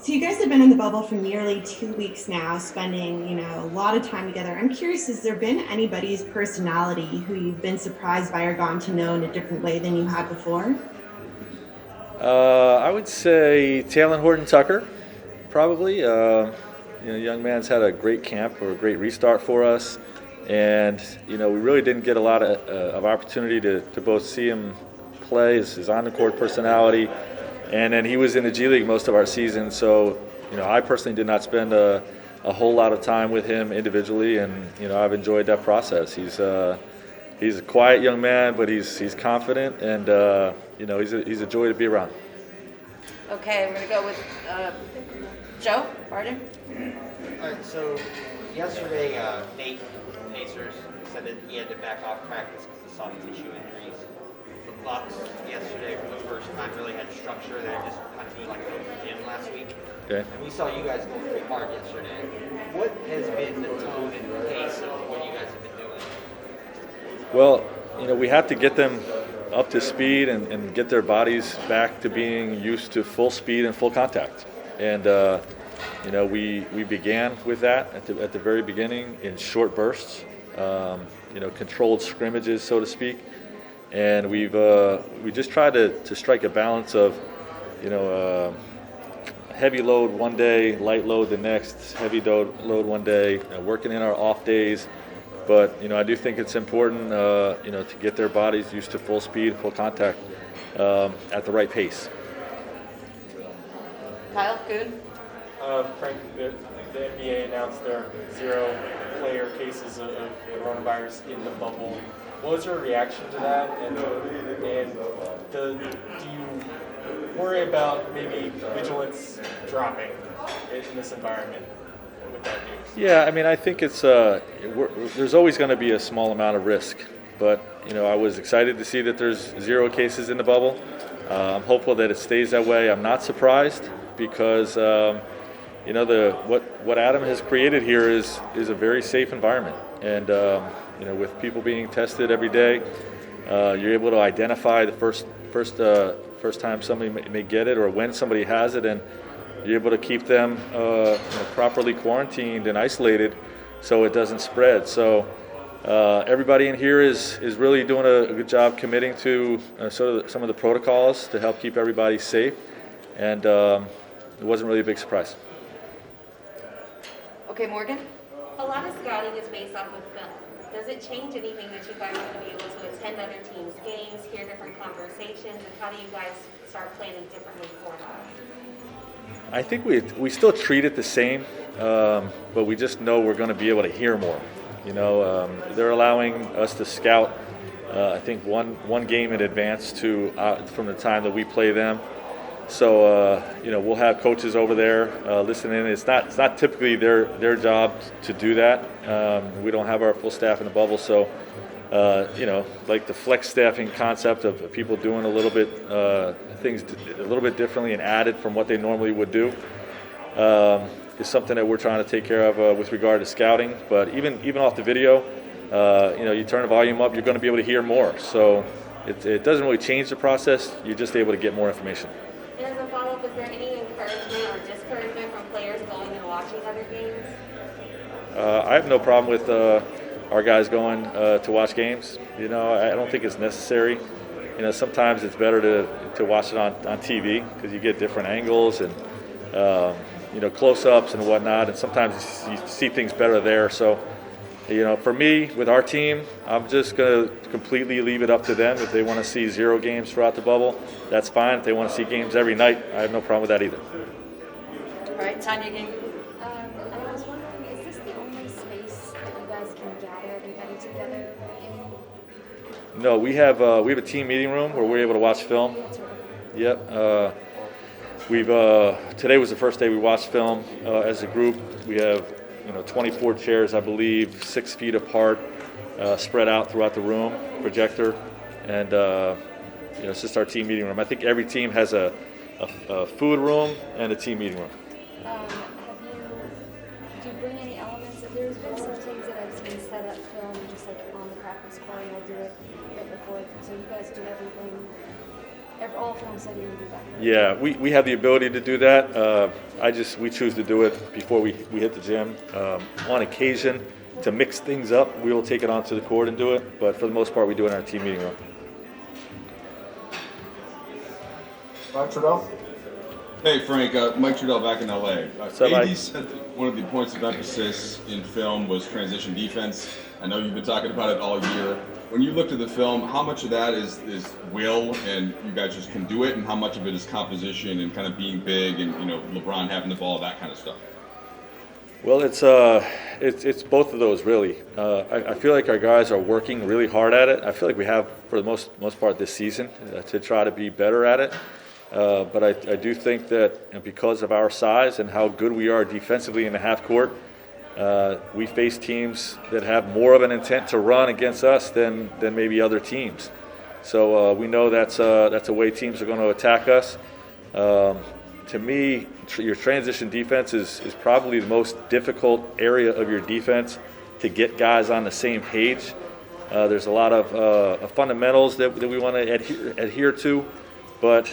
So you guys have been in the bubble for nearly 2 weeks now, spending, a lot of time together. I'm curious, has there been anybody's personality who you've been surprised by or gotten to know in a different way than you had before? I would say Talen Horton-Tucker, probably. Young man's had a great camp or a great restart for us, and we really didn't get a lot of opportunity to both see him play, his on-the-court personality, and then he was in the G League most of our season. So, I personally did not spend a whole lot of time with him individually, and I've enjoyed that process. He's a quiet young man, but he's confident, and he's a joy to be around. Okay, we're gonna go with Joe Barden. All right, so yesterday, Nate from the Pacers said that he had to back off practice because of soft tissue injuries. The Bucks yesterday, for the first time, really had structure. They were just kind of doing like a gym last week. Okay. And we saw you guys go pretty hard yesterday. What has been the tone and pace of what you guys have been doing? Well, we have to get them up to speed and get their bodies back to being used to full speed and full contact. And we began with that at the very beginning in short bursts, controlled scrimmages, so to speak. And we just tried to strike a balance of, heavy load one day, light load the next, heavy load one day, working in our off days. But I do think it's important, to get their bodies used to full speed, full contact at the right pace. Kyle, good. Frank, the NBA announced there are 0 player cases of coronavirus in the bubble. What was your reaction to that? And do you worry about maybe vigilance dropping in this environment with that news? Yeah, I think it's there's always going to be a small amount of risk, but I was excited to see that there's 0 cases in the bubble. I'm hopeful that it stays that way. I'm not surprised because what Adam has created here is a very safe environment, and with people being tested every day, you're able to identify the first time somebody may get it or when somebody has it, and you're able to keep them properly quarantined and isolated so it doesn't spread. So everybody in here is really doing a good job committing to some of the protocols to help keep everybody safe, and it wasn't really a big surprise. Okay, Morgan. A lot of scouting is based off of film. Does it change anything that you guys are going to be able to attend other teams' games, hear different conversations, and how do you guys start planning differently for that? I think we still treat it the same, but we just know we're going to be able to hear more. They're allowing us to scout, I think one game in advance from the time that we play them. So we'll have coaches over there listening. It's not typically their job to do that. We don't have our full staff in the bubble, so like the flex staffing concept of people doing a little bit things a little bit differently and added from what they normally would do is something that we're trying to take care of with regard to scouting. But even off the video, you turn the volume up, you're going to be able to hear more. So it doesn't really change the process. You're just able to get more information. And as a follow-up, is there any encouragement or discouragement from players going and watching other games? I have no problem with our guys going to watch games. I don't think it's necessary. Sometimes it's better to watch it on TV because you get different angles and close-ups and whatnot, and sometimes you see things better there. So, for me, with our team, I'm just going to completely leave it up to them. If they want to see 0 games throughout the bubble, that's fine. If they want to see games every night, I have no problem with that either. All right, Tanya again. I was wondering, is this the only space that you guys can gather everybody together in? No, we have a team meeting room where we're able to watch film. Yep. Today was the first day we watched film as a group. We have 24 chairs, I believe, 6 feet apart, spread out throughout the room, projector, and it's just our team meeting room. I think every team has a food room and a team meeting room. Do you bring any elements? There's been some things that I've seen set up film just like on the practice court, and I'll do it right before. So you guys do everything All of them said you would do that. Yeah, we have the ability to do that. We choose to do it before we hit the gym. On occasion, to mix things up, we will take it onto the court and do it. But for the most part, we do it in our team meeting room. Mike Trudell? Hey Frank, Mike Trudell back in LA. What's up, Mike? AD said that one of the points of emphasis in film was transition defense. I know you've been talking about it all year. When you looked at the film, how much of that is will and you guys just can do it, and how much of it is composition and kind of being big and LeBron having the ball, that kind of stuff? Well, it's both of those really. I feel like our guys are working really hard at it. I feel like we have for the most part this season to try to be better at it. But I do think that because of our size and how good we are defensively in the half court, we face teams that have more of an intent to run against us than maybe other teams. So we know that's a way teams are going to attack us. To me, your transition defense is probably the most difficult area of your defense to get guys on the same page. There's a lot of fundamentals that we want to adhere to, but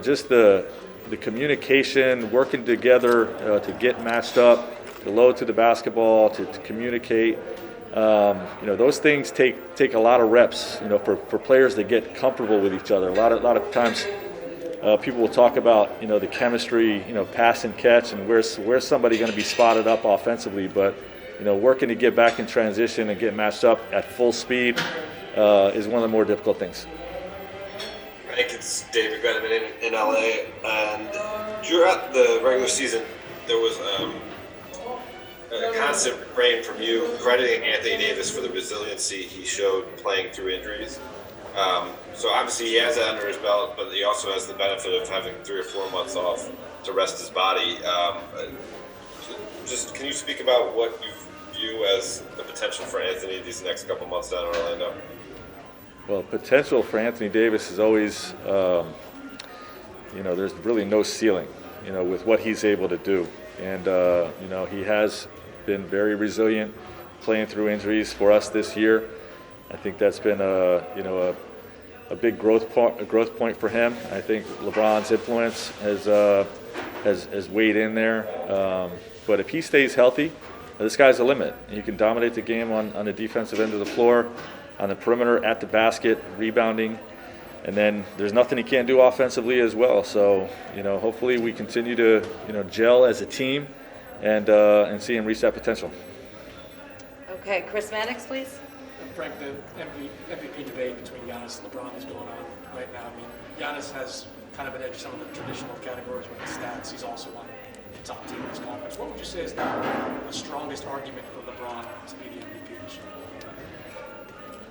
just the communication, working together to get matched up, to load to the basketball, to communicate. Those things take a lot of reps. For players to get comfortable with each other. A lot of times, people will talk about the chemistry, pass and catch, and where's somebody going to be spotted up offensively. But working to get back in transition and get matched up at full speed is one of the more difficult things. Frank, it's David Grenneman in LA, and throughout the regular season, there was a constant refrain from you crediting Anthony Davis for the resiliency he showed playing through injuries. So obviously he has that under his belt, but he also has the benefit of having 3 or 4 months off to rest his body. Just can you speak about what you view as the potential for Anthony these next couple months down in Orlando? Well, potential for Anthony Davis is always, there's really no ceiling, with what he's able to do. And, he has been very resilient playing through injuries for us this year. I think that's been a big growth point for him. I think LeBron's influence has weighed in there. But if he stays healthy, the sky's the limit. He can dominate the game on the defensive end of the floor, on the perimeter, at the basket, rebounding, and then there's nothing he can't do offensively as well. So, hopefully we continue to, gel as a team and see him reach that potential. Okay, Chris Mannix, please. Frank, the MVP debate between Giannis and LeBron is going on right now. I mean, Giannis has kind of an edge in some of the traditional categories with his stats. He's also on the top team in his conference. What would you say is the strongest argument for LeBron to be the MVP this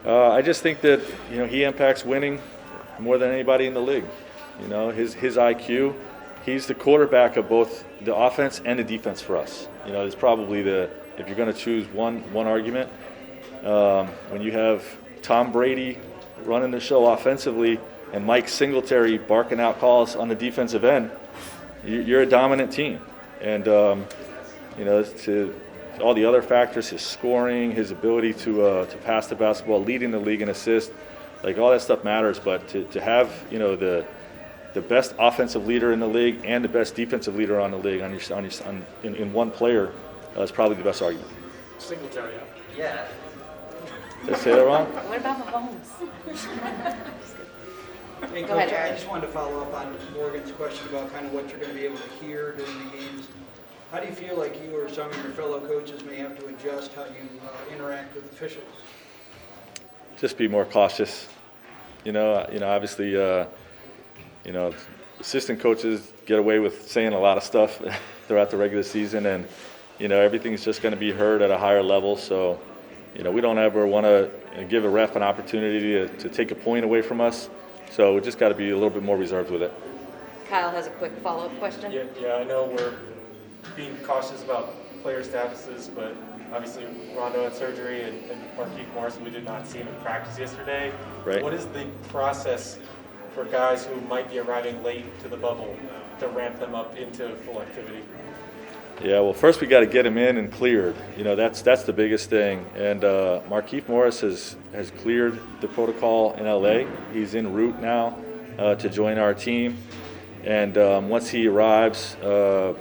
year? I just think that, he impacts winning more than anybody in the league. His IQ, he's the quarterback of both the offense and the defense for us. It's probably if you're going to choose one argument, when you have Tom Brady running the show offensively and Mike Singletary barking out calls on the defensive end, you're a dominant team. And, to all the other factors, his scoring, his ability to pass the basketball, leading the league in assists, like all that stuff matters. But to have, the best offensive leader in the league and the best defensive leader on the league in one player is probably the best argument. Singletary, Yeah. Did I say that wrong? What about Mahomes? Hey, Go Coach, ahead, I Jared. just wanted to follow up on Morgan's question about kind of what you're going to be able to hear during the games. How do you feel like you or some of your fellow coaches may have to adjust how you interact with officials? Just be more cautious. Obviously, assistant coaches get away with saying a lot of stuff throughout the regular season, and everything's just going to be heard at a higher level. So, we don't ever want to give a ref an opportunity to take a point away from us. So we just got to be a little bit more reserved with it. Kyle has a quick follow-up question. Yeah, I know we're being cautious about player statuses, but obviously Rondo had surgery and Markieff Morris, we did not see him in practice yesterday. Right. What is the process for guys who might be arriving late to the bubble to ramp them up into full activity? Yeah, well, first we got to get him in and cleared. That's the biggest thing. And Markieff Morris has cleared the protocol in LA. He's en route now to join our team. And once he arrives, I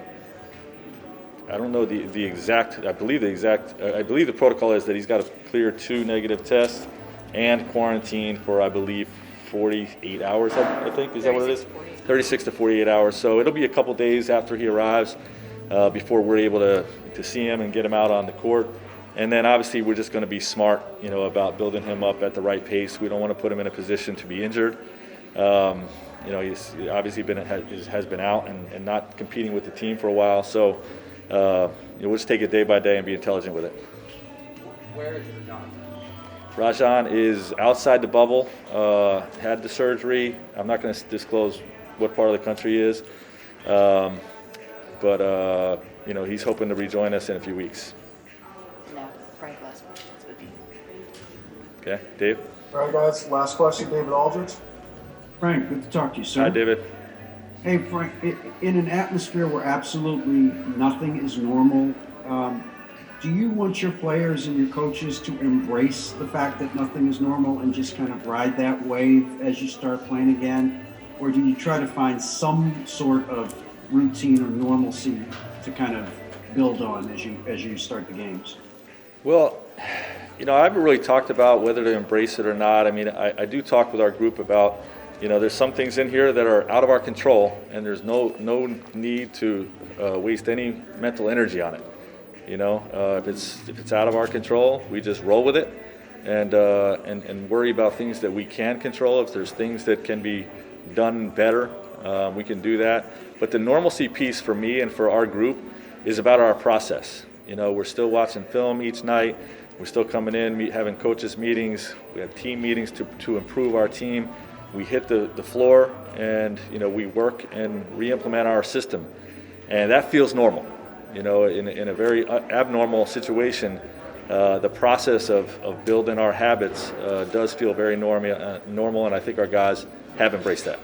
don't know the exact. I believe the protocol is that he's got to clear 2 negative tests and quarantine for, I believe, 48 hours. I think is that what it is? 36 to 48 hours. So it'll be a couple days after he arrives before we're able to see him and get him out on the court. And then obviously we're just going to be smart, about building him up at the right pace. We don't want to put him in a position to be injured. He's obviously has been out and not competing with the team for a while. So we'll just take it day by day and be intelligent with it. Where is Rajan? Rajan is outside the bubble, had the surgery. I'm not going to disclose what part of the country he is, but he's hoping to rejoin us in a few weeks. No, Frank, last questions would be. Okay, Dave? All right, guys, last question, David Aldridge. Frank, good to talk to you, sir. Hi, David. Hey, Frank, in an atmosphere where absolutely nothing is normal, do you want your players and your coaches to embrace the fact that nothing is normal and just kind of ride that wave as you start playing again? Or do you try to find some sort of routine or normalcy to kind of build on as you start the games? Well, I haven't really talked about whether to embrace it or not. I mean, I do talk with our group about, there's some things in here that are out of our control, and there's no need to waste any mental energy on it. If it's out of our control, we just roll with it, and worry about things that we can control. If there's things that can be done better, we can do that. But the normalcy piece for me and for our group is about our process. We're still watching film each night. We're still coming in, having coaches meetings. We have team meetings to improve our team. We hit the floor, and we work and re-implement our system, and that feels normal. In a very abnormal situation, the process of building our habits does feel very normal, and I think our guys have embraced that.